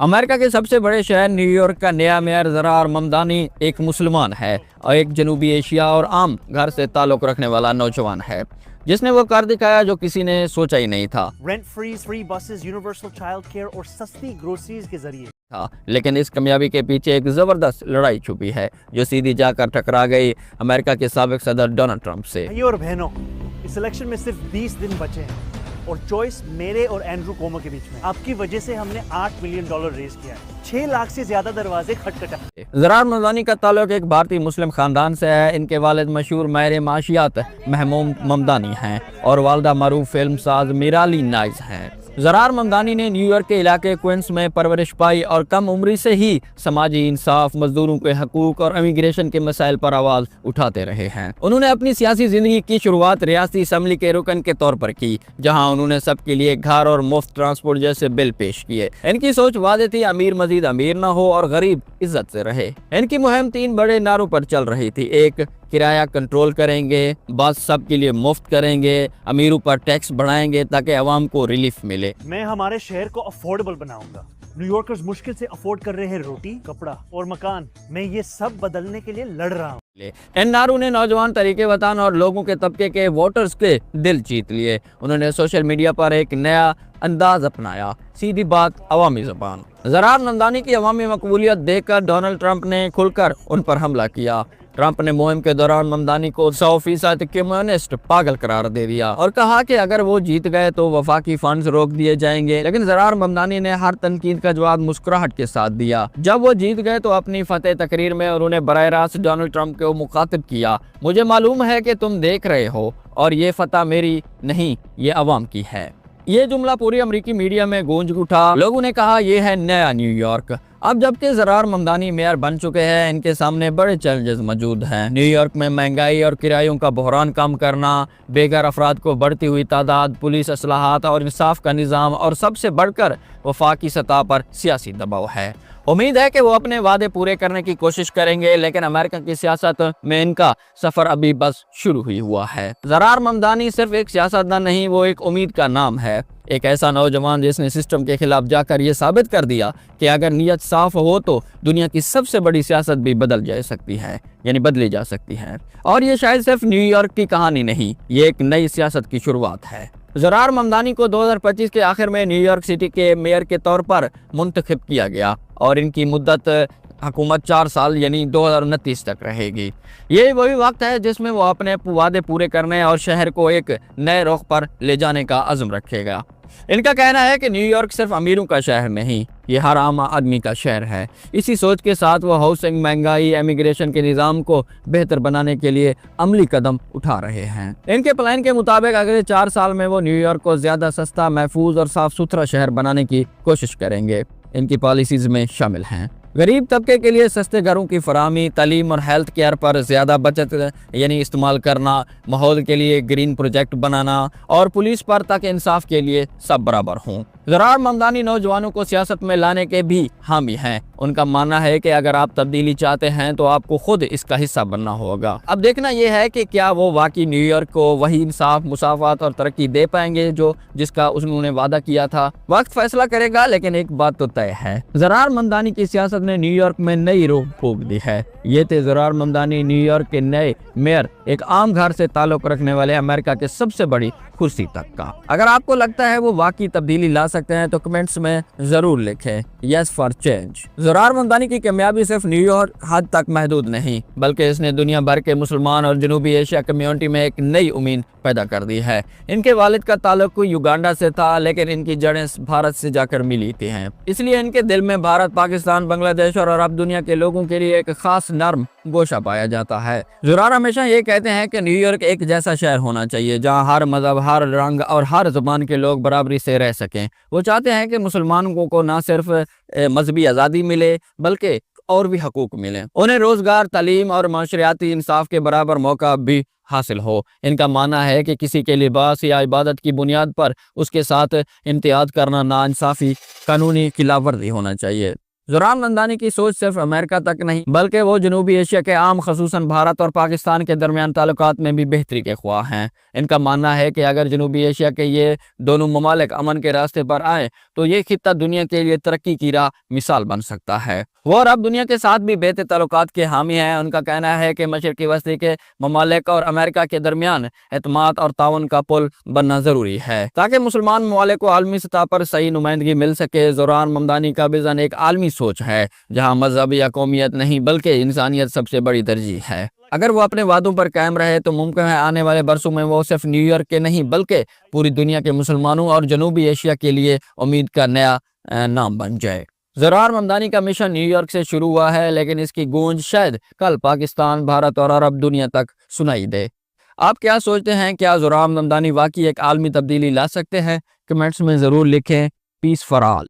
امریکہ کے سب سے بڑے شہر نیو یارک کا نیا میئر زرار ممدانی ایک مسلمان ہے اور ایک جنوبی ایشیا اور عام گھر سے تعلق رکھنے والا نوجوان ہے جس نے وہ کر دکھایا جو کسی نے سوچا ہی نہیں تھا۔ Rent free buses, universal child care اور سستی گروسریز کے ذریعے لیکن اس کامیابی کے پیچھے ایک زبردست لڑائی چھپی ہے جو سیدھی جا کر ٹکرا گئی امریکہ کے سابق صدر ڈونلڈ ٹرمپ سے۔ بھائیو اور بہنوں، اس الیکشن میں صرف 20 دن بچے ہیں اور چوائس میرے اور اینڈرو کومو کے بیچ میں۔ آپ کی وجہ سے ہم نے $8 ملین ریز کیا ہے، 6 لاکھ سے زیادہ دروازے کھٹکھٹائے۔ زرار ممدانی کا تعلق ایک بھارتی مسلم خاندان سے ہے۔ ان کے والد مشہور ماہر معاشیات محمود ممدانی ہیں اور والدہ معروف فلم ساز میرالی نائز ہیں۔ زرار ممدانی نے نیو یارک کے علاقے کوئنس میں پرورش پائی اور کم عمری سے ہی سماجی انصاف، مزدوروں کے حقوق اور امیگریشن کے مسائل پر آواز اٹھاتے رہے ہیں۔ انہوں نے اپنی سیاسی زندگی کی شروعات ریاستی اسمبلی کے رکن کے طور پر کی، جہاں انہوں نے سب کے لیے گھر اور مفت ٹرانسپورٹ جیسے بل پیش کیے۔ ان کی سوچ واضح تھی، امیر مزید امیر نہ ہو اور غریب عزت سے رہے۔ ان کی مہم 3 بڑے نعروں پر چل رہی تھی۔ ایک، کرایہ کنٹرول کریں گے، بس سب کے لیے مفت کریں گے، امیروں پر ٹیکس بڑھائیں گے تاکہ عوام کو ریلیف ملے۔ میں ہمارے شہر کو افورڈیبل بناؤں گا۔ نیو یارکرز مشکل سے افورڈ کر رہے ہیں روٹی، کپڑا اور مکان، میں یہ سب بدلنے کے لیے لڑ رہا ہوں۔ ان نعروں نے نوجوان طریقے وطن اور لوگوں کے طبقے کے ووٹرز کے دل جیت لیے۔ انہوں نے سوشل میڈیا پر ایک نیا انداز اپنایا، سیدھی بات، عوامی زبان۔ زرار ممدانی کی عوامی مقبولیت دیکھ کر ڈونلڈ ٹرمپ نے کھل کر ان پر حملہ کیا۔ ٹرمپ نے مہم کے دوران ممدانی کو 100% کمیونسٹ پاگل قرار دے دیا اور کہا کہ اگر وہ جیت گئے تو وفاقی فنڈز روک دیے جائیں گے، لیکن زرار ممدانی نے ہر تنقید کا جواب مسکراہٹ کے ساتھ دیا۔ جب وہ جیت گئے تو اپنی فتح تقریر میں انہوں نے براہ راست ڈونلڈ ٹرمپ کو مخاطب کیا، مجھے معلوم ہے کہ تم دیکھ رہے ہو اور یہ فتح میری نہیں، یہ عوام کی ہے۔ یہ جملہ پوری امریکی میڈیا میں گونج اٹھا۔ لوگوں نے کہا یہ ہے نیا نیو یارک۔ اب جبکہ زرار ممدانی میئر بن چکے ہیں، ان کے سامنے بڑے چیلنجز موجود ہیں۔ نیو یارک میں مہنگائی اور کرایوں کا بحران کم کرنا، بے گھر افراد کو بڑھتی ہوئی تعداد، پولیس اصلاحات اور انصاف کا نظام، اور سب سے بڑھ کر وفاقی سطح پر سیاسی دباؤ ہے۔ امید ہے کہ وہ اپنے وعدے پورے کرنے کی کوشش کریں گے، لیکن امریکہ کی سیاست میں ان کا سفر ابھی بس شروع ہی ہوا ہے۔ زرار ممدانی صرف ایک سیاستدان نہیں، وہ ایک امید کا نام ہے، ایک ایسا نوجوان جس نے سسٹم کے خلاف جا کر یہ ثابت کر دیا کہ اگر نیت صاف ہو تو دنیا کی سب سے بڑی سیاست بھی بدلی جا سکتی ہے۔ اور یہ شاید صرف نیو یارک کی کہانی نہیں، یہ ایک نئی سیاست کی شروعات ہے۔ زرار ممدانی کو 2025 کے آخر میں نیو یارک سٹی کے میئر کے طور پر منتخب کیا گیا اور ان کی مدت حکومت 4 سال یعنی 2029 تک رہے گی۔ یہ وہی وقت ہے جس میں وہ اپنے وعدے پورے کرنے اور شہر کو ایک نئے رخ پر لے جانے کا عزم رکھے گا۔ ان کا کہنا ہے کہ نیو یارک صرف امیروں کا شہر نہیں، یہ ہر عام آدمی کا شہر ہے۔ اسی سوچ کے ساتھ وہ ہاؤسنگ، مہنگائی، امیگریشن کے نظام کو بہتر بنانے کے لیے عملی قدم اٹھا رہے ہیں۔ ان کے پلان کے مطابق اگلے 4 سال میں وہ نیو یارک کو زیادہ سستا، محفوظ اور صاف ستھرا شہر بنانے کی کوشش کریں گے۔ ان کی پالیسیز میں شامل ہیں غریب طبقے کے لیے سستے گھروں کی فراہمی، تعلیم اور ہیلتھ کیئر پر زیادہ بچت یعنی استعمال کرنا، ماحول کے لیے گرین پروجیکٹ بنانا اور پولیس پر تک انصاف کے لیے سب برابر ہوں۔ زرار ممدانی نوجوانوں کو سیاست میں لانے کے بھی حامی ہیں۔ ان کا ماننا ہے کہ اگر آپ تبدیلی چاہتے ہیں تو آپ کو خود اس کا حصہ بننا ہوگا۔ اب دیکھنا یہ ہے کہ کیا وہ واقعی نیو یارک کو وہی انصاف، مساوات اور ترقی دے پائیں گے جس کا انہوں نے وعدہ کیا تھا۔ وقت فیصلہ کرے گا، لیکن ایک بات تو طے ہے، زرار ممدانی کی سیاست نے نیو یارک میں نئی روح پھونک دی ہے۔ یہ تھے زرار ممدانی، نیو یارک کے نئے میئر، ایک عام گھر سے تعلق رکھنے والے امریکہ کے سب سے بڑی کرسی تک کا۔ اگر آپ کو لگتا ہے وہ واقعی تبدیلی لا سکتے ہیں تو کمنٹس میں ضرور لکھیں یس فار چینج۔ زرار ممدانی کی کامیابی صرف نیو یارک حد تک محدود نہیں، بلکہ اس نے دنیا بھر کے مسلمان اور جنوبی ایشیا کمیونٹی میں ایک نئی امید پیدا کر دی ہے۔ ان کے والد کا تعلق یوگانڈا سے تھا، لیکن ان کی جڑیں بھارت سے جا کر ملی تھی ہیں، اس لیے ان کے دل میں بھارت، پاکستان، بنگلہ دیش اور عرب دنیا کے لوگوں کے لیے ایک خاص نرم گوشہ پایا جاتا ہے۔ زرار ہمیشہ یہ کہتے ہیں کہ نیو یارک ایک جیسا شہر ہونا چاہیے جہاں ہر مذہب، ہر رنگ اور ہر زبان کے لوگ برابری سے رہ سکیں۔ وہ چاہتے ہیں کہ مسلمانوں کو نہ صرف مذہبی آزادی ملے بلکہ اور بھی حقوق ملیں، انہیں روزگار، تعلیم اور معاشرتی انصاف کے برابر موقع بھی حاصل ہو۔ ان کا ماننا ہے کہ کسی کے لباس یا عبادت کی بنیاد پر اس کے ساتھ امتیاز کرنا ناانصافی، قانونی خلاف ورزی ہونا چاہیے۔ زوران نمدانی کی سوچ صرف امریکہ تک نہیں بلکہ وہ جنوبی ایشیا کے عام خصوصاً بھارت اور پاکستان کے درمیان تعلقات میں بھی بہتری کے خواہاں ہیں۔ ان کا ماننا ہے کہ اگر جنوبی ایشیا کے یہ دونوں ممالک امن کے راستے پر آئیں تو یہ خطہ دنیا کے لیے ترقی کی راہ مثال بن سکتا ہے۔ وہ عرب دنیا کے ساتھ بھی بہتر تعلقات کے حامی ہیں۔ ان کا کہنا ہے کہ مشرقی وسطی کے ممالک اور امریکہ کے درمیان اعتماد اور تعاون کا پل بننا ضروری ہے تاکہ مسلمان ممالک کو عالمی سطح پر صحیح نمائندگی مل سکے۔ زوران ممدانی کا وژن ایک عالمی سوچ ہے جہاں مذہب یا قومیت نہیں بلکہ انسانیت سب سے بڑی ترجیح ہے۔ اگر وہ اپنے وعدوں پر قائم رہے تو ممکن ہے آنے والے برسوں میں وہ صرف نیو یارک کے نہیں بلکہ پوری دنیا کے مسلمانوں اور جنوبی ایشیا کے لیے امید کا نیا نام بن جائے۔ زوران ممدانی کا مشن نیو یارک سے شروع ہوا ہے لیکن اس کی گونج شاید کل پاکستان، بھارت اور عرب دنیا تک سنائی دے۔ آپ کیا سوچتے ہیں؟ کیا زوران ممدانی واقعی ایک عالمی تبدیلی لا سکتے ہیں؟ کمنٹس میں ضرور لکھیں۔ پیس فار آل۔